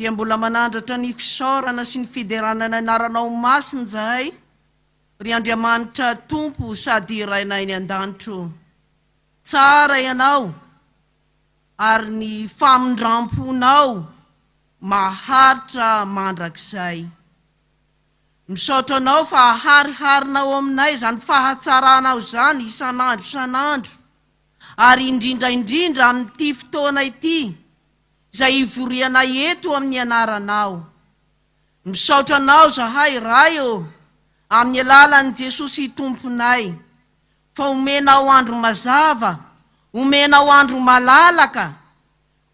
dia mbola manandratra ny fisaorana sy ny fideranana anaranao masina zahay ry Andriamanitra Tompo sady rainay ny an-danitro. Tsara ianao ary ny famindram-ponao maharitra mandrakizay. Misaotra anao fa hariharinao aminay zany fahatsaranao zany isanandro ary indrindra amin'ity fotoana ity zay ivorianay eto amin'ny anaranao. Misaotra anao zahay rayo amin'ny alalan'i Jesosy Tomponay fa omenao andro mazava, omenao andro malalaka,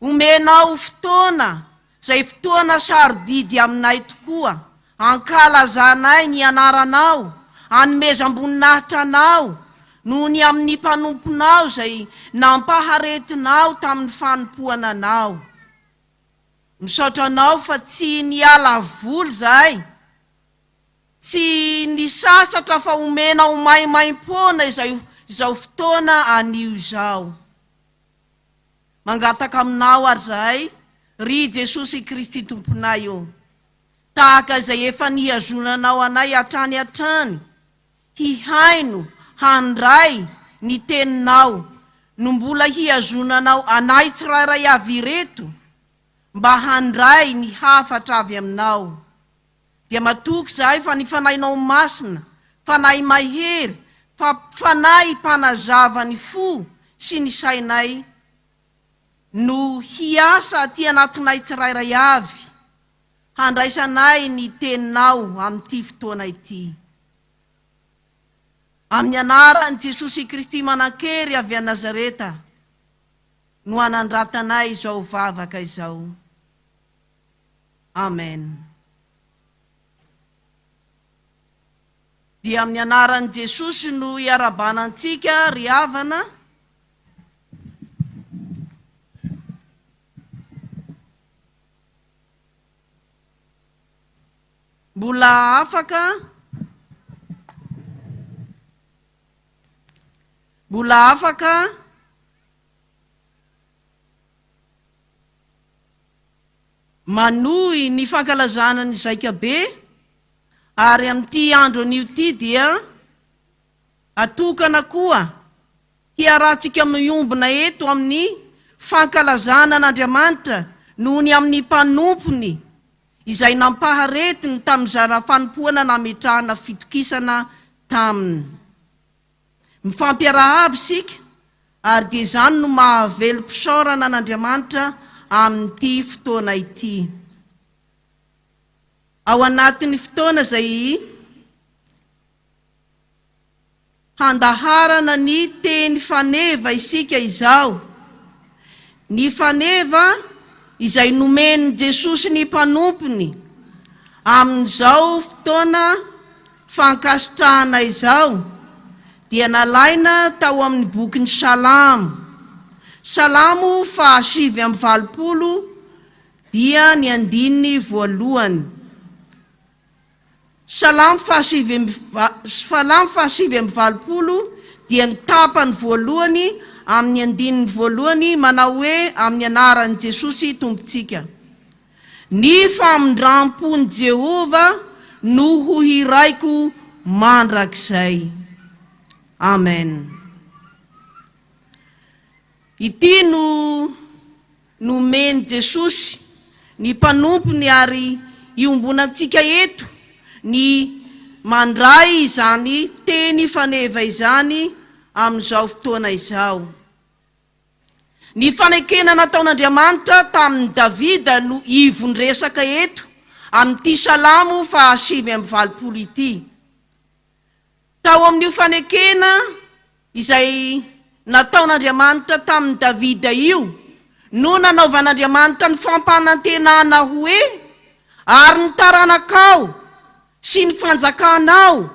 omenao fotoana zay fotoana sarobidy aminay tokoa, ankalazanay ny anaranao, anomezam-boninahitra anao noho ny amin'ny mpanomponao zay nampaharetinao tamin'ny fanompoana anao. Misaotra anao fa tsy niala voly zahay, tsy nisasatra fa omenao maimaim-pona izao fotoana anio izao. Mangataka aminao ary zahay ry Jesosy Kristy Tomponay io, tahaka izay efa nihazonanao anay hatrany, hihaino, handray ny teninao, no mbola hihazonanao anay tsirairay avy reto, mba handray ny hafatra avy aminao. Dia matoky zahay fa ny fanainao masina, fanay mahery, fanay panazava ny fo sy ny sainay, no hiasa aty anatinay tsirairay avy, handraisanay ny teninao amin'ity fotoana ity. Amin'ny anaran'i Jesosy Kristy manan-kery avy a Nazareta no anandratanay izao vavaka izao. Amen. Dia amin'ny anaran'i Jesosy no iarabanantsika ry havana. Mbola afaka manohy ny fankalazana ny Zaikabe, ary amin'ity andro anio ity dia atokana koa hiarantsika miombona eto amin'ny fankalazana n'Andriamanitra noho ny amin'ny mpanompony izay nampaharetiny tamin'ny zara fanompoana nametrahana fitokisana taminy. Mifampiaraha aby sika ary dia zany no mahavelo mpisaorana n'Andriamanitra amin'ity fotoana ity. Ao anatin'ny fotoana zay handaharana ny teny faneva isika izao, ny faneva izay nomeny Jesosy ny mpanompony amin'izao fotoana fankasitrahana izao, dia nalaina tao amin'ny bokin'ny Salamo 7:20 dia ny andininy voalohany. Salamo 7:20 dia ny tapany voalohany amin'ny andininy voalohany, manao hoe amin'ny anaran'i Jesosy Tompontsika. Ny Famindram-pon'ny Jehovah no hohiraiko mandrakizay. Amen. Ity no nomeny Jesosy ny mpanompony ary iombonantsika eto ny mandray izany teny faneva izany amin'izao fotoana izao. Ny fanekena nataon'Andriamanitra tamin'ny Davida no ivondresaka eto amin'ity Salamo 7:20 ity. Tao amin'io fanekena izay nataon'Andriamanitra tamin'ny Davida io no nanaovan'Andriamanitra ny fampanantenana hoe ary ny taranakao sy ny fanjakanao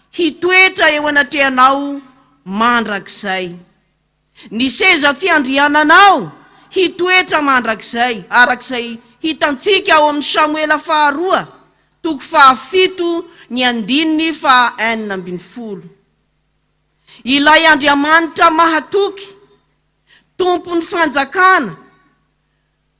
hitoetra eo anatrehanao mandrakizay. Ny seza fiandriananao hitoetra mandrakizay, arak'izay hitantsika ao amin'ny Samuela 2:7-9. Ilay Andriamanitra mahatoky, tompon'ny fanjakana, no manao hoe amin'ny anaran'i Jesosy Tomponay,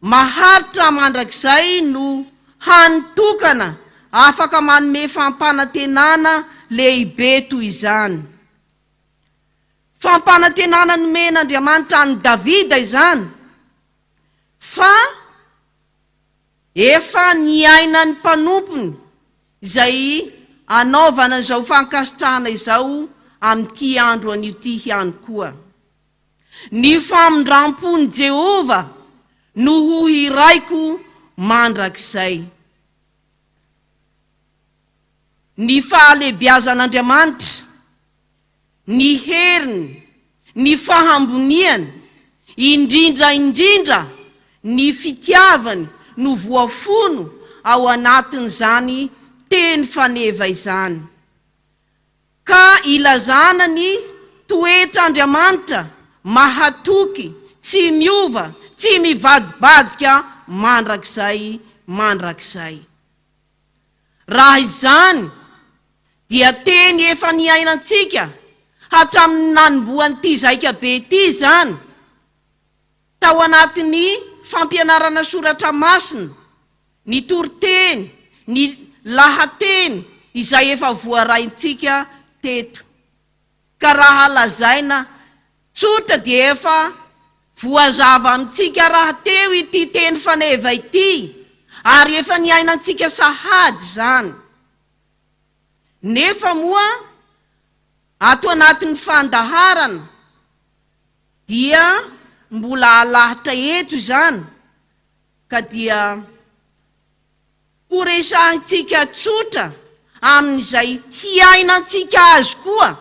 maharitra mandrakizay no hanitokana afaka manome fampanantenana lehibe toy izany. Fampanantenana nomen'Andriamanitra any Davida izany, fa efa niainany mpanompony izay anaovana izao fankasitrahana izao amin'ity andro an'ity ihany koa. Ny famindram-pon'ny Jehovah no hohiraiko mandrakizay. Ny fahalebiazan'Andriamanitra, ny heriny, ny fahamboniany, indrindra ny fitiavany no voafono ao anatin'izany teny faneva izany. Ka ilazana ny toetr'Andriamanitra mahatoky, tsy miova, tsy mivadibadika mandrakizay. Raha izany dia teny efa niainantsika hatramin'ny nanomboan'ity Zaikabe ity izany, tao anatin'ny fampianarana soratra masina, ny toriteny, ny lahateny izay efa voaraintsika teto. Ka raha lazaina tsotra dia efa voazava amintsika raha teo ity teny faneva ity, ary efa niainantsika sahady zany. Nefa moa ato anatin'ny fandaharana dia mbola alahatra eto zany, ka dia horesahintsika tsotra amin'izay hiainantsika azy koa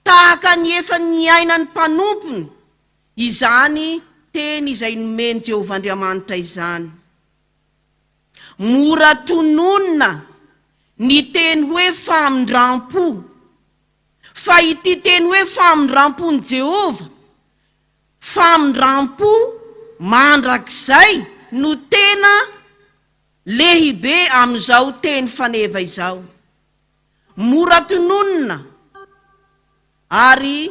tahaka ny efa niainan'ny mpanompony izany teny izay nomeny Jehovah Andriamanitra izany. Mora tononina ny teny hoe famindram-po, fa ity teny hoe famindram-pon'ny Jehovah, famindram-po mandrakizay no tena lehibe amin'izao teny faneva izao. Mora tononina ary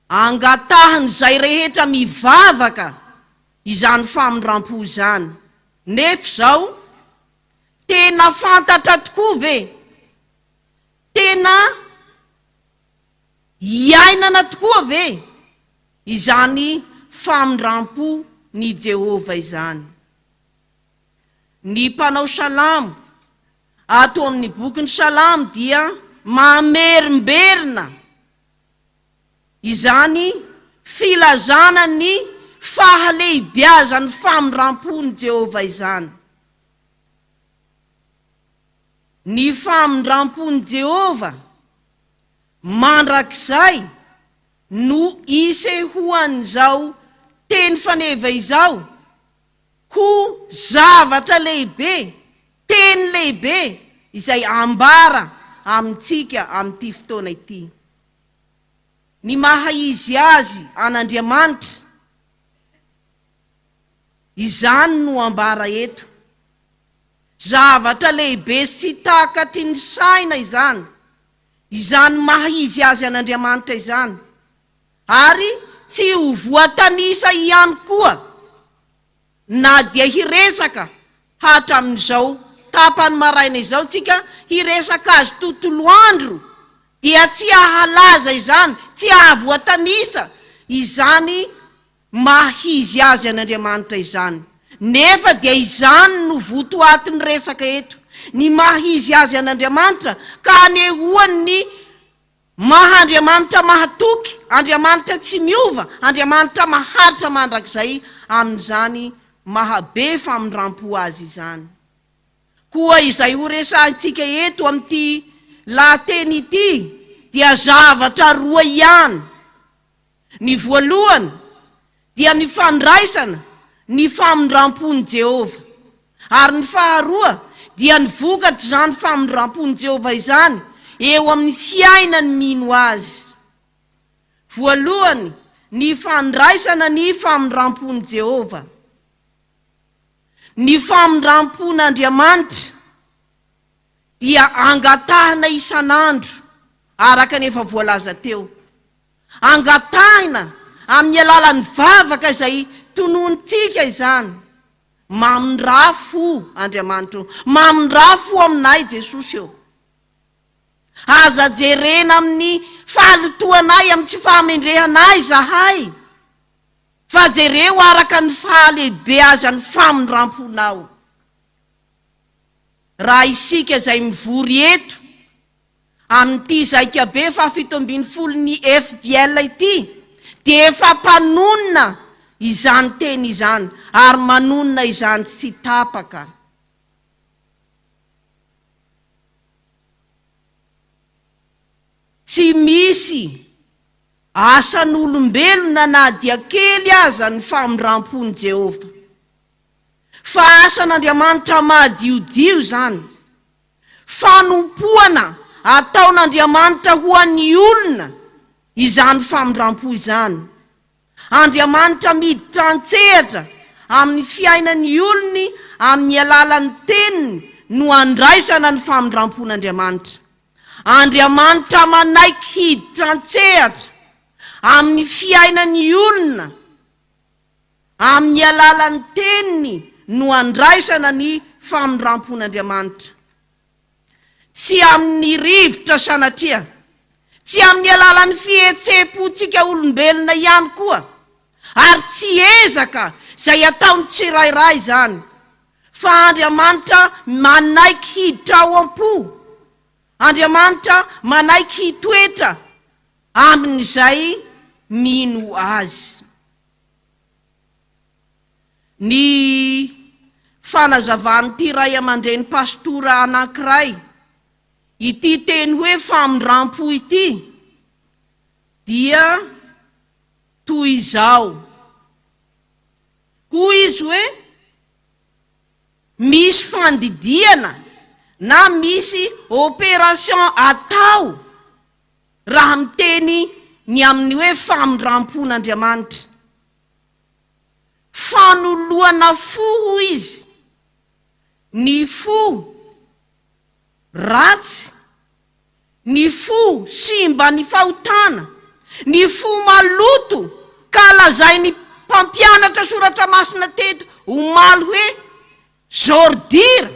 angatahany zay rehetra mivavaka izany famindram-po izany. Nefa zao tena fantatra tokoa ve, tena iainana tokoa ve izany famindram-po ny Jehovah izany. Ny mpanao Salamo ato amin'ny bokin'ny Salamo dia mamerimberina izany filazana ny fahalehibiazan'ny famindram-pon'ny Jehovah izany. Ny famindram-pon'ny Jehovah mandrakizay no isehoan'izao teny faneva izao ho zavatra lehibe, teny lehibe izay ambara amintsika amin'ity fotoana ity. Ny mahaizy azy an'Andriamanitra izany no ambara eto. Zavatra lehibe sy takatry ny saina izany mahaizy azy an'Andriamanitra izany, ary tsy ho voatanisa ihany koa na dia hiresaka hatramin'izao tapany maraina izao tsika hiresaka azy tontolo andro, dia tsy ahalaza izany, tsy ahavoatanisa izany mahizy azy an'Andriamanitra izany. Nefa dia izany no votoatin'ny resaka eto, ny mahizy azy an'Andriamanitra, ka anehoany ny mahandriamanitra mahatoky, Andriamanitra tsy miova, Andriamanitra maharitra mandrakizay amin'izany mahabe famindram-po azy izany. Koa izay horesahintsika eto amin'ity lahateny ity dia zavatra roa ihany. Ny voalohany dia ny fandraisana ny famindram-pon'ny Jehovah, ary ny faharoa dia ny vokatra zany famindram-pon'ny Jehovah izany eo amin'ny fiainany mino azy. Voalohany ny fandraisana ny famindram-pon'ny Jehovah. Ny famindram-pon'Andriamanitra dia angatahana isan'andro araka nefa voalaza teo. Angatahina amin'ny alalan'ny vavaka izay tonontsika izany. mamindrafo Andriamanitra, mamindrafo aminay Jesosy eo. Aza jerena amin'ny fahalotoanay amin'ny tsy fahamendrehanay zahay, fa jereo araka ny fahalehibe aza ny famindramponao. Raha isika zay mivory eto amin'ity Zaikabe 70 FBL ity, dia efa mpanonona izany teny izany, ary manonona izany tsy tapaka. Tsy misy asan'olombelona na dia kely aza ny famindram-pon'ny Jehovah, fa asan'Andriamanitra madiodio zany, fanompoana ataon'Andriamanitra ho an'ny olona izany famindram-po izany. Andriamanitra miditra antsehatra amin'ny fiainan'ny olony amin'ny alalan'ny teniny no andraisana ny famindram-pon'Andriamanitra. Andriamanitra manaiky hiditra antsehatra amin'ny fiainan'ny olona amin'ny alalan'ny teniny no andraisana ny famindram-pon'Andriamanitra. Tsy amin'ny rivotra sanatria, tsy amin'ny alalan'ny fihetsepontsika olombelona ihany koa, ary tsy ezaka zay ataony tsirairay zany, fa Andriamanitra manaiky hiditra ao am-po. Andriamanitra manaiky hitoetra amin'izay mino azy. Ny fanazavany ray aman-dreny pastora anankiray ity teny hoe famindram-po ity, dia toy izao. Hoy izy hoe misy fandidiana na misy opération atao raha miteny ny amin'ny hoe famindram-pon'Andriamanitra. Fanoloana fo hoy izy, ny fo ratsy, ny fo simba ny fahotana, ny fo maloto, ka lazay ny mpampianatra soratra masina teto omaly hoe zordira,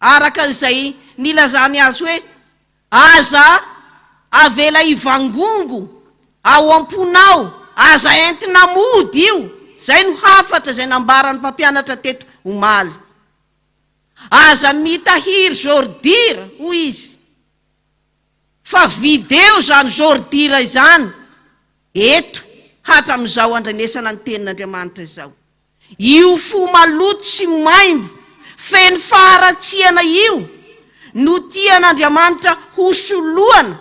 araka izay nilazany azy hoe aza avela ivangongo ao am-ponao, aza entina mody io. Zay no hafatra zay nambarany mpampianatra teto omaly. Aza mitahiry zordira hoy izy, fa video zany zordira izany eto hatramin'izao andranesana ny tenin'Andriamanitra izao. Io fo maloto sy maimbo feno faharatsiana io no tian'Andriamanitra hosoloana,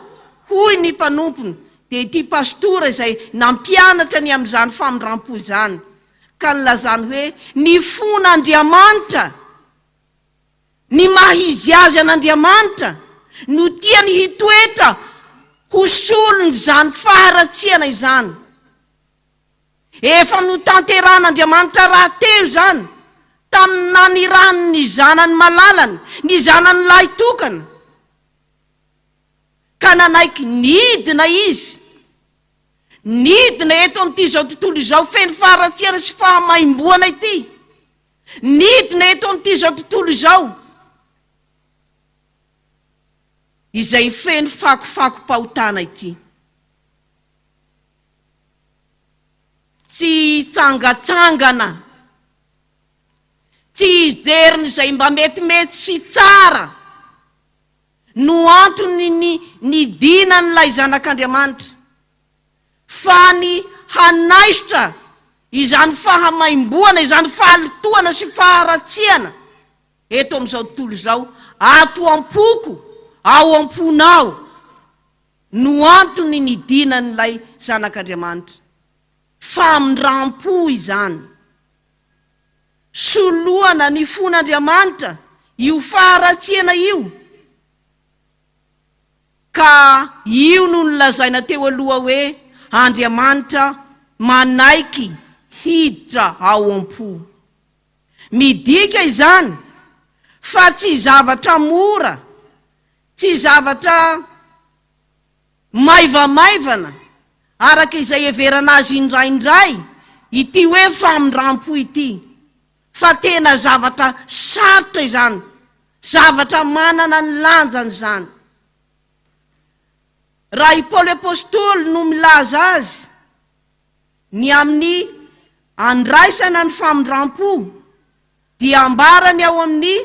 hoy ny mpanompony. Dia ity pastora izay nampianatra ny amin'izany famindram-po izany, ka nilazany hoe ny fon'Andriamanitra, ny mahizy azy an'Andriamanitra no tiany hitoetra hosolony zany faharatsiana izany. Efa no tanteran'Andriamanitra raha teo zany tamin'ny nanirany ny zanany malalany, ny zanany lahy tokana, ka nanaiky nidina izy, nidina eto amin'ity zao tontolo izao feno faharatsiana sy fahamaimboana ity, nidina eto amin'ity zao tontolo izao izay feno fakofako-pahotana ity. Tsy tsangatsangana, tsy ijeriny izay mba metimety sy tsara no antony ny dinan'ilay zanak'Andriamanitra, fa ny hanaisotra izany fahamaimboana, izany fahalotoana sy faharatsiana eto amin'izao tontolo izao ato am-poko ao am-ponao no antony ny dinan'ilay zanak'Andriamanitra. Famindram-po izany, soloana ny fon'Andriamanitra io faharatsiana io, ka io no nilazaina teo aloha hoe Andriamanitra manaiky hiditra ao am-po. Midika izany fa tsy zavatra mora, tsy zavatra maivamaivana, araka izay everana azy indraindray ity hoe famindram-po ity, fa tena zavatra sarotra izany, zavatra manana ny lanjany zany. Raha i Paoly apôstôly no milaza azy ny amin'ny andraisana ny famindram-po dia ambarany ao amin'ny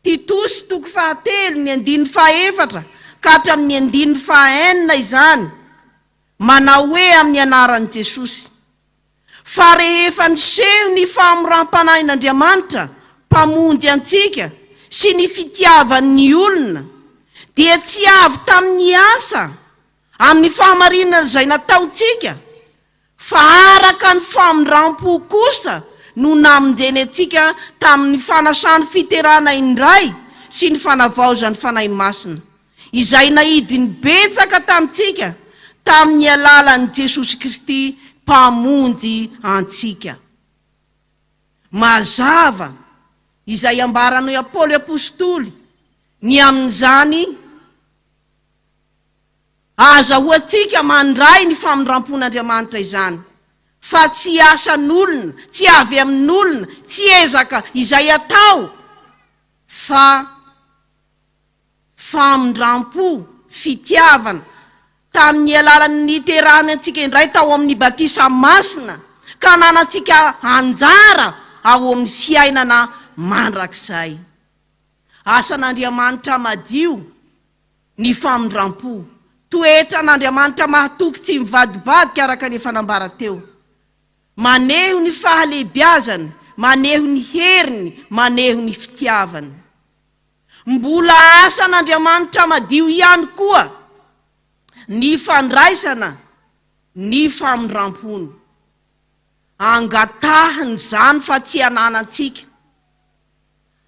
Titosy 3:4 ka hatramin'ny 5 izany, manao hoe amin'ny anaran'i Jesosy: fa rehefa niseho ny famoram-panahin'Andriamanitra mpamonjy antsika sy ny fitiavan'ny olona, dia tsy avy tamin'ny asa amin'ny fahamarinana izay nataontsika, fa araka ny famindram-po kosa no namonjeny antsika tamin'ny fanasany fiterana indray sy ny fanavaozany fanahy masina, izay nahidiny betsaka tamintsika tamin'ny alalan'i Jesosy Kristy mpamonjy antsika. Mazava izay ambaran'i Paoly apôstôly ny amin'izany azahoantsika mandray ny famindram-pon'Andriamanitra izany, fa tsy asan'olona, tsy avy amin'olona, tsy ezaka izay atao, fa famindram-po, fitiavana tamin'ny alalan'ny terany antsika indray tao amin'ny batisa masina, ka nanantsika anjara ao amin'ny fiainana mandrakizay. Asan'Andriamanitra madio ny famindram-po, toetra n'Andriamanitra mahatoky tsy mivadibadika araka ny fanambara teo, maneho ny fahalebiazany, maneho ny heriny, maneho ny fitiavany. Mbola asan'Andriamanitra madio ihany koa ny fandraisana ny famindram-pony, angatahany zany fa tsy ananantsika,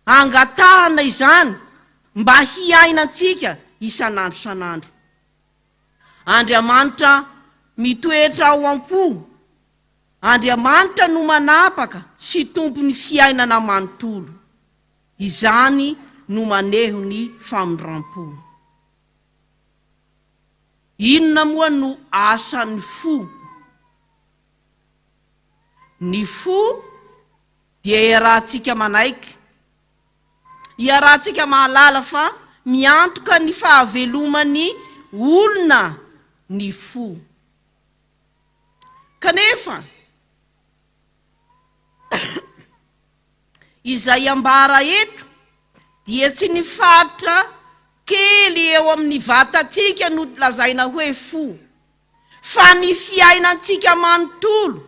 angatahana izany mba hiainantsika isan'andro san'andro. Andriamanitra mitoetra ao am-po, Andriamanitra no manapaka sy tompon'ny fiainana manontolo, izany no maneho ny famindram-po. Inona moa no asan'ny fo? Ny fo dia iarahantsika manaiky, iarahantsika mahalala fa miantoka ny fahaveloman'ny olona ny fo. Kanefa izay ambara eto dia tsy ny faritra kely eo amin'ny vatantsika no lazaina hoe fo, fa ny fiainantsika manontolo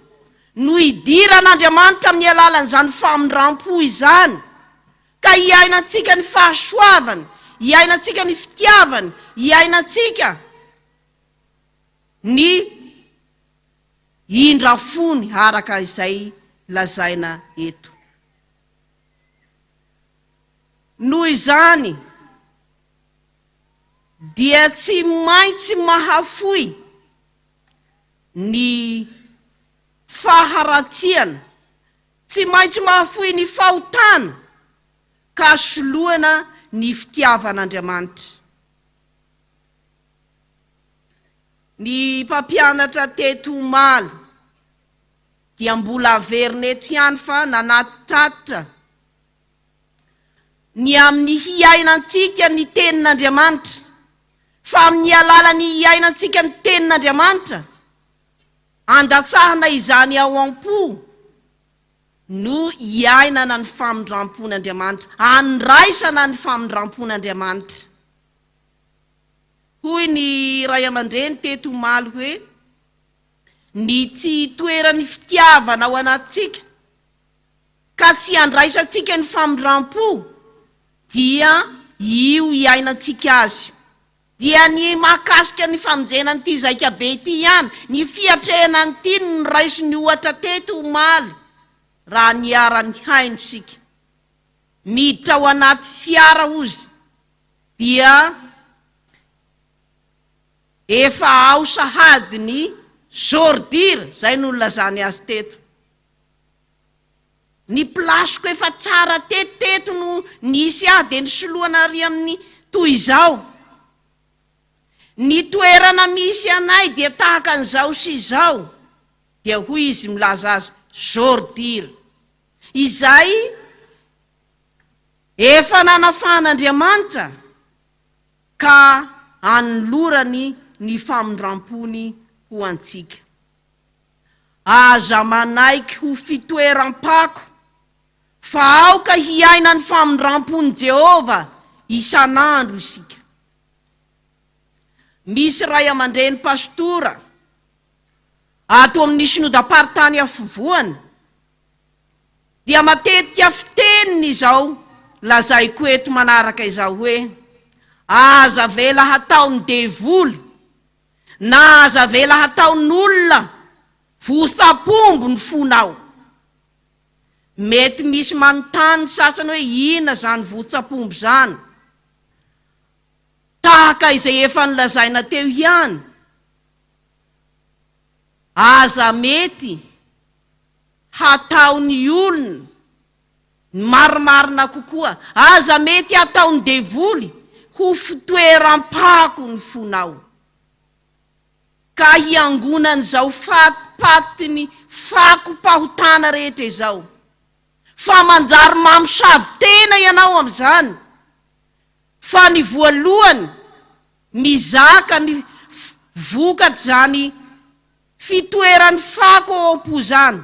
no idiran'Andriamanitra amin'ny alalan'izany famindram-po izany, ka iainantsika ny fahasoavany, iainantsika ny fitiavany, iainantsika ny indrafony araka izay lazaina eto. Noho izany dia tsy maintsy mahafoy ny faharatsiana, tsy maintsy mahafoy ny fahotana ka soloana ny fitiavan'Andriamanitra. Ny mpampianatra teto omaly dia mbola averina eto ihany fa nanatitra ny amin'ny hiainantsika ny tenin'Andriamanitra, fa amin'ny alalany hiainantsika ny tenin'Andriamanitra, andatsahana izany ao am-po no hiainana ny famindram-pon'Andriamanitra, andraisana ny famindram-pon'Andriamanitra. Hoy ny ray aman-dreny teto omaly hoe ny tsy toerany fitiavana ao anatsika ka tsy andraisantsika ny famindram-po dia io iainantsika azy, dia ny mahakasika ny famonjenan'ity Zaikabe ity ihany, ny fiatrehanan'ity ny raisy ny ohatra teto omaly, raha niara-ny haino sika miditra ao anaty fiara ozy dia efa ao sahady ny zordira, zay no lazany azy teto. Ny plasiko efa tsara teto no nisy ahy de nisoloana ary amin'ny toy izao. Ny toerana misy anay dia tahaka an'izao sy izao, dia hoy izy milaza azy zordira. izay efa nanafahan'Andriamanitra ka anolorany ny famindram-pony ho antsika. Aza manaiky ho fitoeram-pako fa aoka hiaina ny famindram-pony Jehovah isan'andro isika. Misy ray aman-dreny pastora ato amin'ny synodam-paritany afovoany dia matetika fiteniny izao lazaiko eto manaraka izao hoe aza vela hataony devoly na aza vela hataon'olona vosapombo ny fonao. Mety misy manontany sasany hoe ina zany votsapombo zany, tahaka izay efa nilazaina teo ihany. Aza mety hataony olona marimarina kokoa, aza mety hataony devoly ho fitoeram-pako ny fonao, ka hiangonany zao patiny fako-pahotana rehetra izao. Fa manjary mamosavy tena ianao am'izany, fa ny voalohany mizaka ny vokatry zany fitoerany fako ao am-po zany,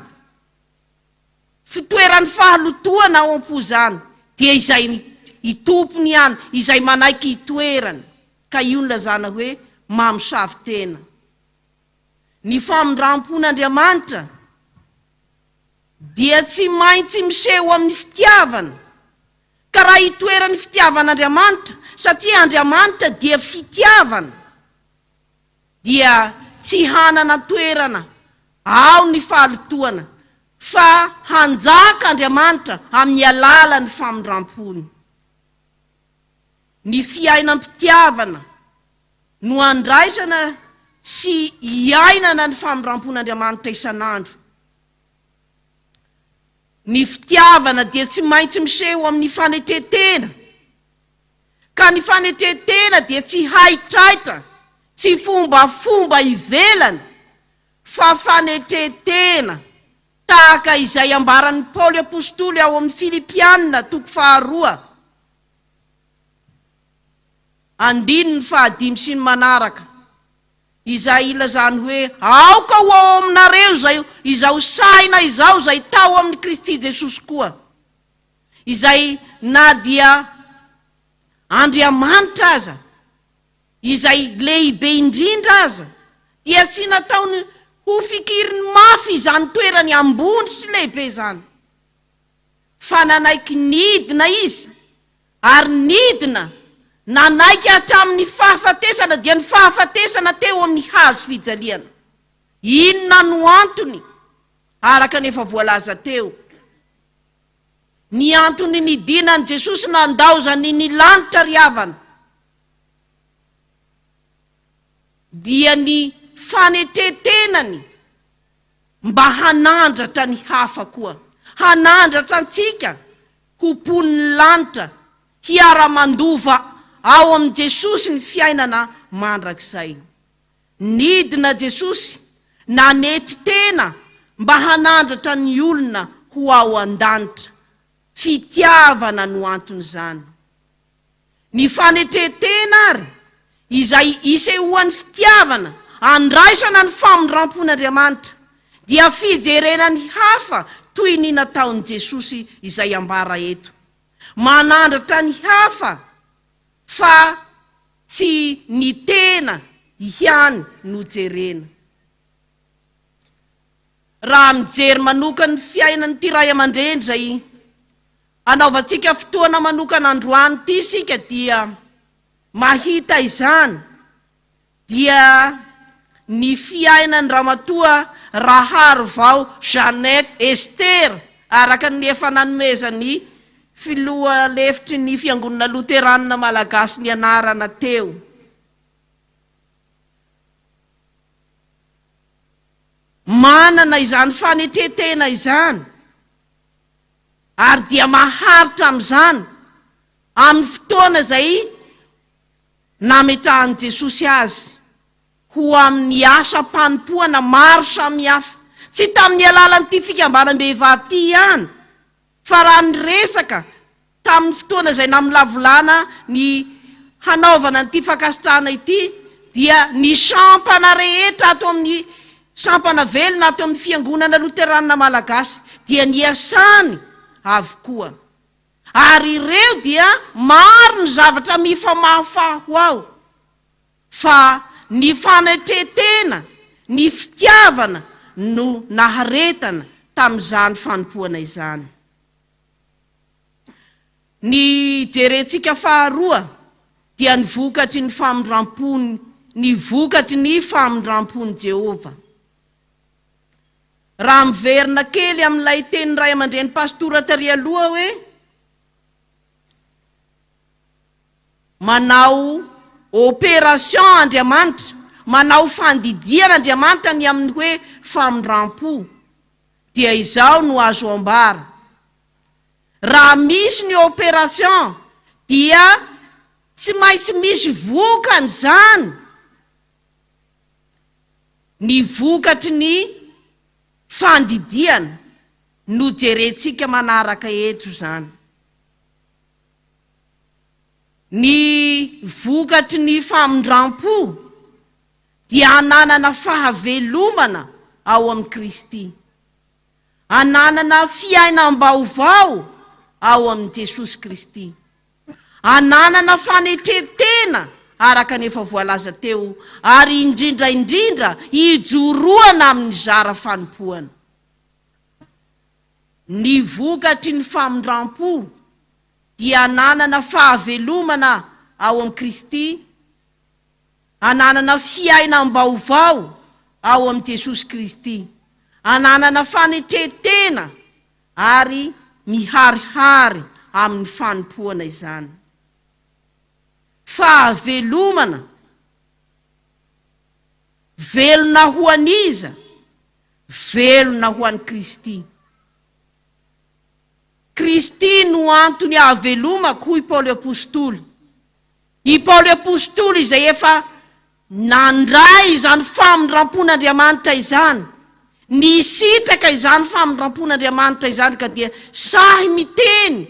fitoerany fahalotoana ao am-po zany, dia izay itompony ihany, izay manaiky hitoerany, ka io nylazana hoe mamosavy tena. Ny famindram-pon'Andriamanitra dia tsy maintsy miseho amin'ny fitiavana, ka raha hitoerany fitiavan'Andriamanitra, satria Andriamanitra dia fitiavana, dia tsy hanana toerana ao ny fahalotoana, fa hanjaka Andriamanitra amin'ny alalan'ny famindram-pony. Ny fiainam-pitiavana no andraisana sy iainana ny famindram-pon'Andriamanitra isan'andro. Ny fitiavana dia tsy maintsy miseho amin'ny fanetretena, ka ny fanetretena dia tsy haitraitra, tsy fombafomba ivelany, fa fanetretena tahaka izay ambaran'ny Paoly apôstôly ao amin'ny Filipianina 2:2, andininy 5 sy ny manaraka, izay ilazany hoe aoka ho ao aminareo zay izao saina izao zay tao amin'ny Kristy Jesosy koa, izay na dia Andriamanitra aza, izay lehibe indrindra aza, dia sy nataony ho fikiriny mafy izany toerany ambony sy lehibe zany, fa nanaiky nidina izy, ary nidina nanaiky hatramin'ny fahafatesana, dia ny fahafatesana teo amin'ny hazo fijaliana. Inona no antony? Araka nefa voalaza teo, ny antony nidinan'i Jesosy nandaozany ny lanitra riavana dia ny fanetretenany mba hanandratra ny hafa koa, hanandratra antsika ho pon'ny lanitra, hiara-mandova ao amin'i Jesosy ny fiainana mandrakizay. Nidina Jesosy nanetry tena mba hanandratra ny olona ho ao an-danitra, fitiavana no antony zany. Ny fanetretena ary izay isehoan'ny fitiavana andraisana ny famindram-pon'Andriamanitra dia fijerena ny hafa toy ny nataon'i Jesosy izay ambara eto, manandratra ny hafa fa tsy ny tena ihany no jerena. Raha mijery manokana ny fiainan'ny ty ray aman-dreny zay anaovantsika fotoana manokana androany ty sika, dia mahita izany dia ny fiainan'ny Ramatoa rahary vao Jeanette Esther, araka ny efa nanomezany filoha lefitry ny fiangonana Loterana-Malagasy ny anarana teo. Manana izany fanetretena izany, ary dia maharitra am'izany amin'ny fotoana zay nametrahan'i Jesosy azy ho amin'ny asa panompoana maro samihafa, tsy tamin'ny alalan'ity fikambanam-behivavy ty ihany, fa raha ny resaka tamin'ny fotoana izay namolavolana ny hanaovana nyity fakasitrahana ity dia ny sampana rehetra ato amin'ny sampana velona ato amin'ny fiangonana Loterana-Malagasy dia niasany avokoa. Ary ireo dia maro ny zavatra mifamahafaho ao, fa ny fanetretena, ny fitiavana no naharetana tamin'izany fanompoana izany. Ny jerentsika faharoa dia ny vokatry ny famindram-pony, ny vokatry ny famindram-pon'ny Jehovah. Raha miverina kely amin'ilay teny ray aman-dreny pastora tary aloha hoe manao opération Andriamanitra, manao fandidiana Andriamanitra ny amin'ny hoe famindram-po, dia izao no azo ambara. Raha misy ny opération dia tsy maintsy misy vokany zany, ny vokatry ny fandidiana no jerentsika manaraka eto zany. Ny vokatry ny famindram-po dia ananana fahavelomana ao amin'ny Kristy, ananana fiainam-baovao ao amin'ny Jesosy Kristy, ananana fanetretena araka ny efa voalaza teo, ary indrindra ijoroana amin'ny zara fanompoana. Ny vokatry ny famindram-po dia ananana fahavelomana ao amin'ny Kristy, ananana fiainam-baovao ao amin'ny Jesosy Kristy, ananana fanetretena ary miharihary amin'ny fanompoana izany. Fahavelomana, velona ho an'iza, velona ho an'i Kristy. Kristy no antony hahavelomako i Paoly apôstoly. I Paoly apôstoly izay efa nandray izany famindram-pon'Andriamanitra izany, ny sitraka izany famindram-pon'Andriamanitra izany, ka dia sahy miteny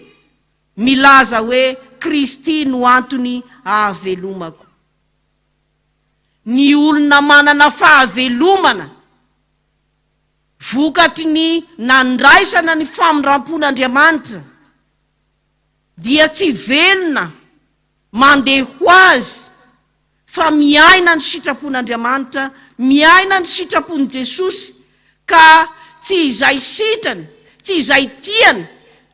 milaza hoe Kristy no antony hahavelomako. Ny olona manana fahavelomana vokatry ny nandraisana ny famindram-pon'Andriamanitra dia tsy velona mandeha ho azy, fa miaina ny sitrapon'Andriamanitra, miaina ny sitrapon'i Jesosy, ka tsy izay sitrany, tsy izay tiany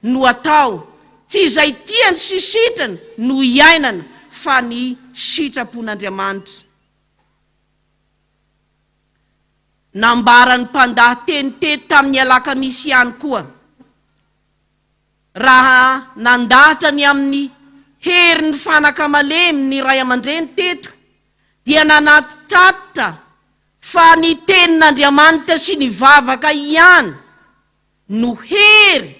no atao, tsy izay tiany sy sitrany no iainana, fa ny sitrapon'Andriamanitra. Nambarany mpandahateny teto tamin'ny alakamisy ihany koa, raha nandahatra ny amin'ny herin'ny fanakamalemy ny ray aman-dreny teto, dia nanatitratra fa ny tenin'Andriamanitra sy ny vavaka ihany no hery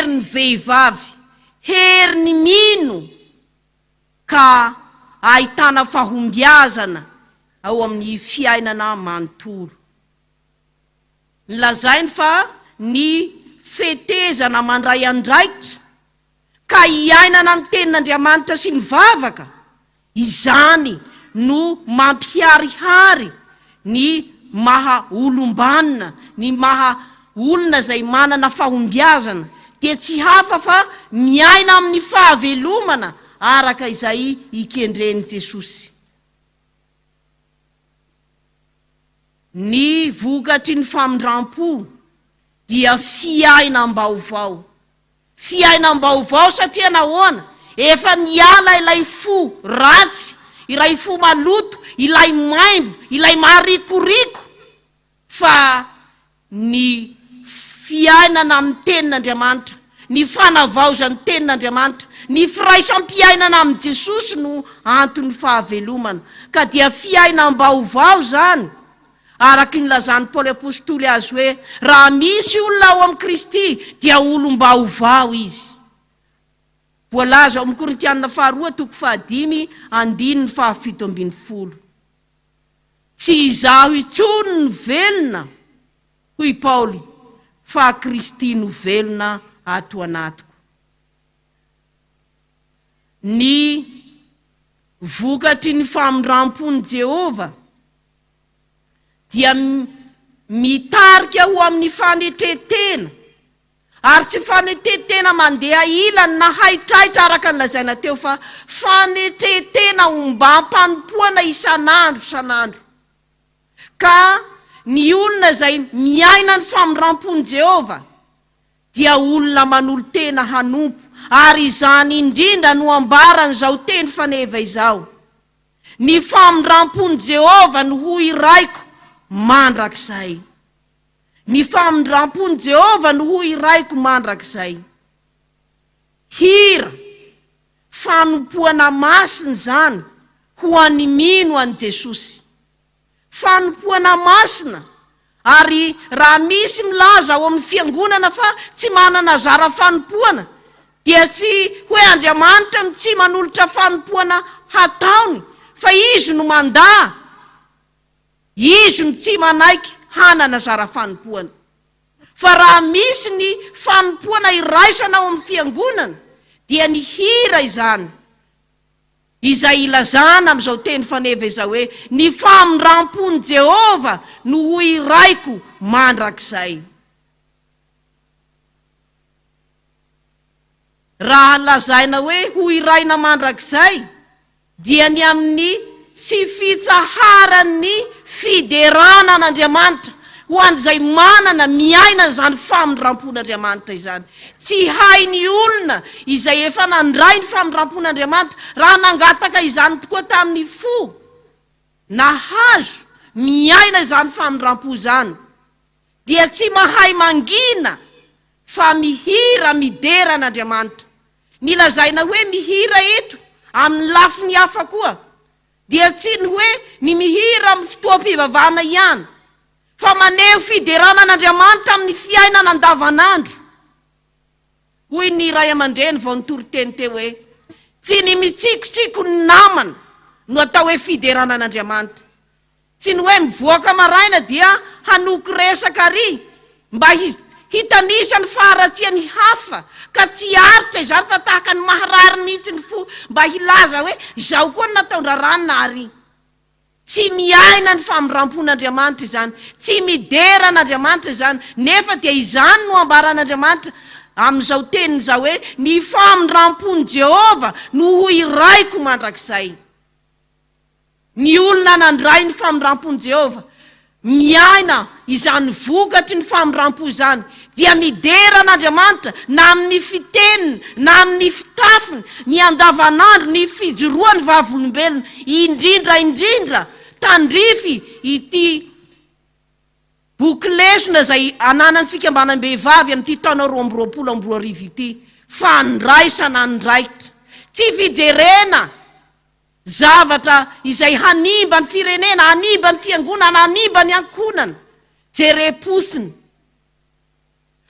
ny vehivavy, hery ny mino, ka ahitana fahombiazana ao amin'ny fiainana manontolo. Lazainy fa ny fetezana mandray andraikitra ka iainana ny tenin'Andriamanitra sy ny vavaka, izany no mampiharihary ny maha olombanina, ny maha olona zay manana fahombiazana, dia tsy hafa fa miaina amin'ny fahavelomana araka izay ikendreny Jesosy. Ny vokatry ny famindram-po dia fiainam-baovao. Fiainam-baovao satria nahoana? Efa niala ilay fo ratsy, ilay fo maloto, ilay maimbo, ilay maharikoriko, fa ny fiainana amin'ny tenin'Andriamanitra, ny fanavaozan'ny tenin'Andriamanitra, ny firaisam-piainana amin'ny Jesosy no antony fahavelomana. Ka dia fiainam-baovao zany, araky ny lazany Paoly apôstoly azy hoe raha misy olona ao amin'ny Kristy dia olom-baovao izy. Voalaza ao amin'ny Korintianina faharoa toko 5:17. Tsy izaho itsony ny velona, hoy Paoly, fa Kristy no velona ato anatiko. Ny vokatry ny famindram-pon'ny Jehovah dia mitarika ho amin'ny fanetetena, ary tsy fanetetena mandeha ilany na haitraitra araka ny lazaina teo, fa fanetetena ombam-panompoana isan'andro. Ka ny olona zay miaina ny famindram-pon'ny Jehovah dia olona manolo tena hanompo, ary izany indrindra no ambarany zao teny faneva izao: ny famindram-pon'ny Jehovah no hohiraiko mandrakizay. Ny famindram-pon'ny Jehovah no hohiraiko mandrakizay. Hira fanompoana masina zany ho an'ny mino an'i Jesosy. Fanompoana masina, ary raha misy milaza ao amin'ny fiangonana fa tsy manana zara fanompoana, dia tsy hoe Andriamanitra no tsy manolotra fanompoana hataony, fa izy no mandà, izy no tsy manaiky hanana zara fanompoana. Fa raha misy ny fanompoana iraisana ao amin'ny fiangonana, dia ny hira izany, izay ilazana amin'izao teny faneva izao hoe: ny famindram-pon'ny Jehovah no hohiraiko mandrakizay. Raha lazaina hoe hohiraina mandrakizay, dia ny amin'ny tsy fitsaharany fiderana an'Andriamanitra ho an'izay manana miaina zany famindram-pon'Andriamanitra izany. Tsy hain'ny olona izay efa nandray ny famindram-pon'Andriamanitra raha nangataka izany tokoa tamin'ny fo, nahazo miaina izany famindram-po zany, dia tsy mahay mangina fa mihira midera an'Andriamanitra. Ny lazaina hoe mihira eto amin'ny lafiny hafa koa, dia tsy ny hoe ny mihira amin'ny fotoam-pivavahana ihany, fa maneho fiderana an'Andriamanitra amin'ny fiainana andavanandro. Hoy ny ray aman-dreny vao nitory teny teo hoe: tsy ny mitsikotsiko ny namana no atao hoe fiderana an'Andriamanitra. Tsy ny hoe mivoaka maraina dia hanoky resaka ary mba hitanisa ny faharatsiany hafa, ka tsy aritra izany fa tahaka ny maharary mihitsy ny fo, mba hilaza hoe izao koa ny nataon-draranona ary. Tsy miaina ny famindram-pon'Andriamanitra izany, tsy midera an'Andriamanitra izany, nefa dia izany no ambaran'Andriamanitra amin'izao teniny izao hoe: ny famindram-pon'ny Jehovah no hohiraiko mandrakizay. Ny olona nandray ny famindram-pon'ny Jehovah, miaina izany vokatry ny famindram-po izany, dia midera an'Andriamanitra na amin'ny fiteniny, na amin'ny fitafiny, ny andavanandro, ny fijoroany vavolombelona, indrindra tandrify ity boky lesona zay ananany fikambanam-behivavy amin'ity taona 2022 ity: fandraisana andraikitra. Tsy fijerena zavatra izay hanimba ny firenena, hanimba ny fiangonana, hanimba ny ankonana, jerem-posiny,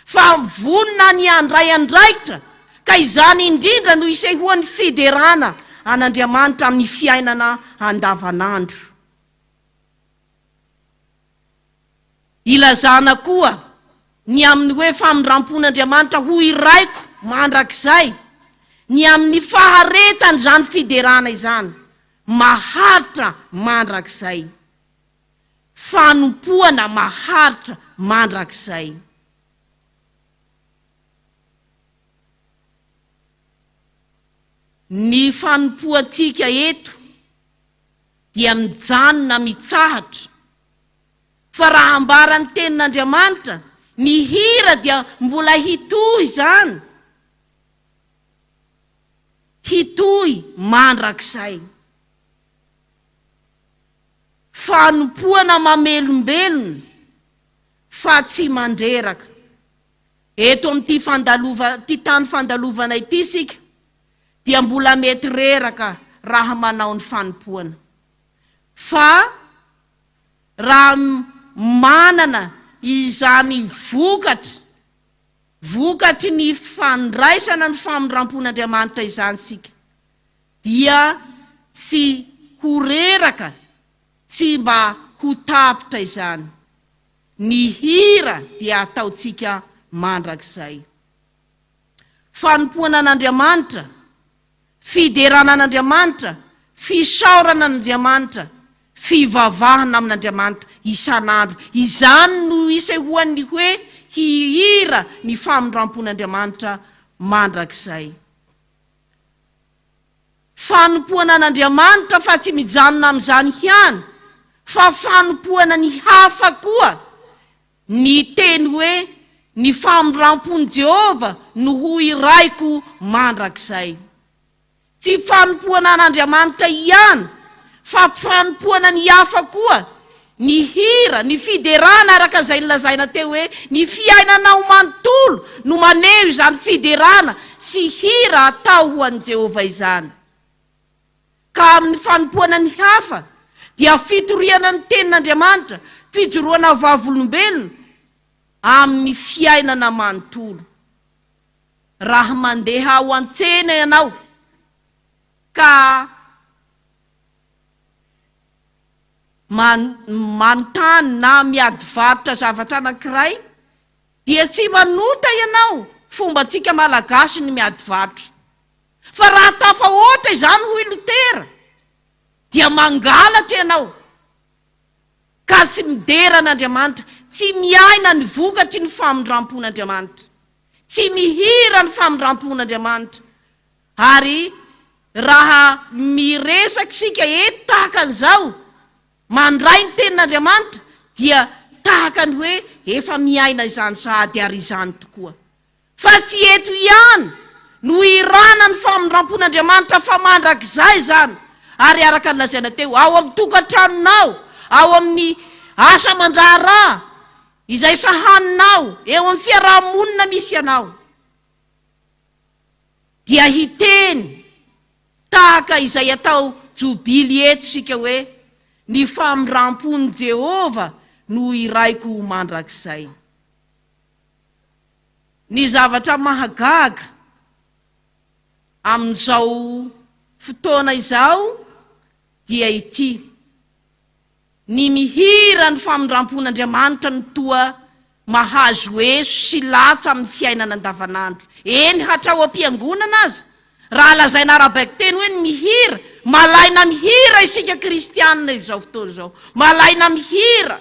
fa vonona ny andray andraikitra. Ka izany indrindra no isehoan'ny fiderana an'Andriamanitra amin'ny fiainana andavanandro. Ilazana koa ny amin'ny hoe famindram-pon'Andriamanitra hohiraiko mandrakizay, ny amin'ny faharetany zany fiderana izany, maharitra mandrakizay, fanompoana maharitra mandrakizay. Ny fanompoantsika eto dia mijanona mitsahatra, fa raha ambarany tenin'Andriamanitra, ny hira dia mbola hitohy zany, hitohy mandrakizay. Fanompoana mamelombelona fa tsy mandreraka. Eto amin'ty tany fandalovana ity sika dia mbola mety reraka raha manao ny fanompoana, fa raha manana izany vokatry ny fandraisana ny famindram-pon'Andriamanitra izany sika, dia tsy ho reraka, tsy mba ho tapitra izany. ny hira dia ataontsika mandrakizay. Fanompoana an'Andriamanitra, fiderana an'Andriamanitra, fisaorana an'Andriamanitra, fivavahana amin'Andriamanitra isan'andro. Izany no isahoan'ny hoe hihira ny famindram-pon'Andriamanitra mandrakizay. Fanompoana an'Andriamanitra fa tsy mijanona amin'izany ihany, fa fanompoana ny hafa koa. Ny teny hoe ny famindram-pon'ny Jehovah no hohiraiko mandrakizay. Tsy fanompoana an'Andriamanitra ihany, fa fanompoana ny hafa koa. Ny hira, ny fiderana araka izay nilazaina teo hoe ny fiainana ho manontolo no maneho izany fiderana sy hira atao ho an'i Jehovah izany. Ka amin'ny fanompoana ny hafa dia fitoriana ny tenin'Andriamanitra, fijoroana vavolombelona amin'ny fiainana manontolo. Raha mandeha ao an-tsena ianao ka manontany na miady varotra zavatra anankiray, dia tsy manota ianao fombatsika malagasy ny miady varotra. Fa raha tafahoatra izany hoy Lotera, dia mangalatra ianao ka tsy midera an'Andriamanitra, tsy miaina ny vokatry ny famindram-pon'Andriamanitra, tsy mihira ny famindram-pon'Andriamanitra. Ary raha miresaka sika eto tahaka an'izao, mandray ny tenin'Andriamanitra, dia tahaka ny hoe efa miaina izany sahady ary izany tokoa. Fa tsy eto ihany no irana ny famindram-pon'Andriamanitra fa mandrakizay izany. Ary araka ny lazaina teo, ao amin'ny tokantranonao, ao amin'ny asa mandraharaha izay sahaninao, eo amin'ny fiarahamonina misy anao, dia hiteny tahaka izay atao jobily eto sika hoe ny famindram-pon'i Jehovah no hohiraiko mandrakizay. Ny zavatra mahagaga amin'izao fotoana izao dia ity: ny mihira ny famindram-pon'Andriamanitra ny toa mahazo heso sy latsa amin'ny fiainana andavanandro. Eny hatrao am-piangonana aza, raha lazaina arabaiko teny hoe ny mihira, malaina mihira isika kristianina izao fotoana izao, malaina mihira.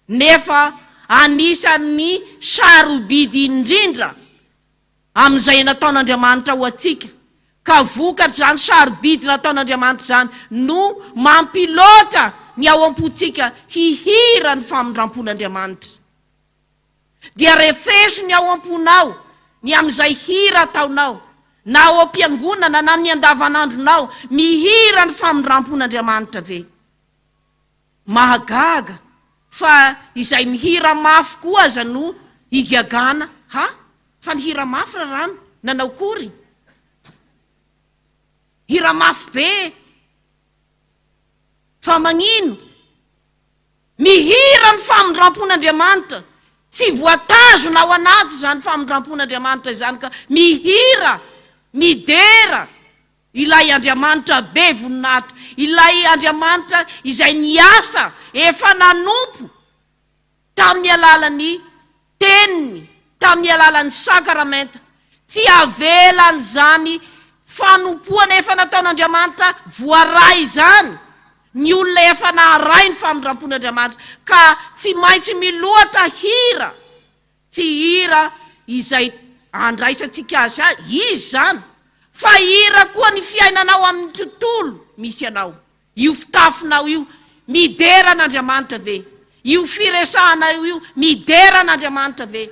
Nefa anisan'ny sarobidy indrindra amin'izay nataon'Andriamanitra ho atsika, ka vokatra zany sarobidy nataon'Andriamanitra zany no mampiloatra ny ao am-pontsika hihira ny famindram-pon'Andriamanitra. Dia refeso ny ao am-ponao ny amin'izay hira ataonao, na ao am-piangonana na amin'ny andavanandronao, mihira ny famindram-pon'Andriamanitra ve? Mahagaga fa izay mihira mafy koa aza no igagana. Fa ny hira mafy rarano nanao kory, hira mafy be. Fa magnino? Mihira ny famindram-pon'Andriamanitra, tsy voatazona ao anaty zany famindram-pon'Andriamanitra izany, ka mihira, midera ilay Andriamanitra be voninahitra, ilay Andriamanitra izay niasa efa nanompo tamin'ny alalan'ny teniny, tamin'ny alalan'ny sakaramenta. Tsy avelan'izany fanompoana efa nataon'Andriamanitra voaray izany ny olona efa naharay ny famindram-pon'Andriamanitra, ka tsy maintsy miloatra hira. Tsy hira izay andraisantsika azy izy zany, fa hira koa ny fiainanao amin'ny tontolo misy anao. Io fitafinao io, midera an'Andriamanitra ve? Io firesahanao io, midera an'Andriamanitra ve?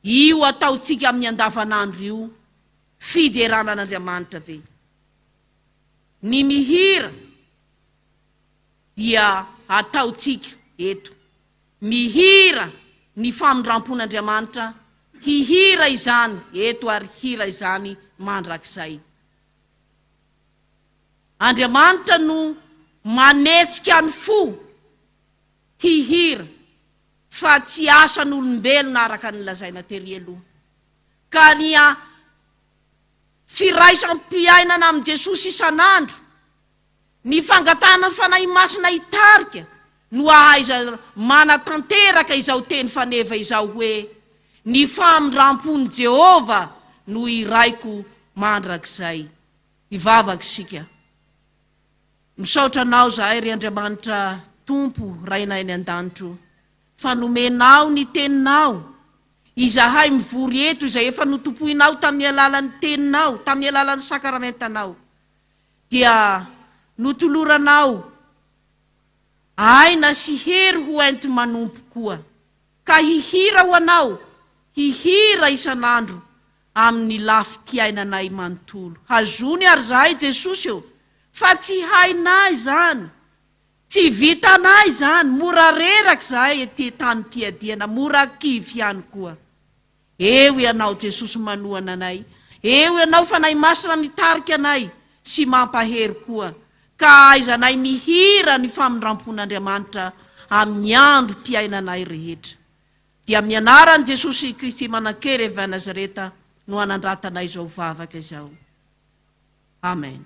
Io ataontsika amin'ny andavanandro io, fiderana an'Andriamanitra ve? Ny mihira dia ataontsika eto, mihira ny famindram-pon'Andriamanitra, hihira izany eto ary hira izany mandrakizay. Andriamanitra no manetsika ny fo hihira, fa tsy asan'olombelona araka ny lazaina tery aloha. Ka ny firaisam-piainana amin'i Jesosy isan'andro ny fangatana fanahy masina hitarika no ahaiza manatanteraka izao teny faneva izao hoe ny famindram-pon'ny Jehovah no hohiraiko mandrakizay. Ivavaka isika. Misaotra anao zahay ry Andriamanitra Tompo rainay ny an-danitro, fanomenao ny teninao izahay mivory eto izay efa notompoinao tamin'ny alalan'ny teninao, tamin'ny alalan'ny sakramentanao, dia notoloranao aina sy hery ho enti manompo koa, ka hihira ho anao, hihira isan'andro amin'ny lafi-piainanay manontolo. Hazony ary zahay Jesosy eo, fa tsy hainay zany, tsy vitanay zany, mora reraky zahay ety tany piadiana, mora kivy ihany koa. Eo ianao Jesosy manohana anay, eo ianao fanahy masina mitarika anay sy mampahery koa, ka aizanay mihira ny famindram-pon'Andriamanitra amin'ny andro piainanay rehetra. Dia amin'ny anaran'i Jesosy Kristy manan-kery avy Nazareta no anandratanay izao vavaka izao. Amen.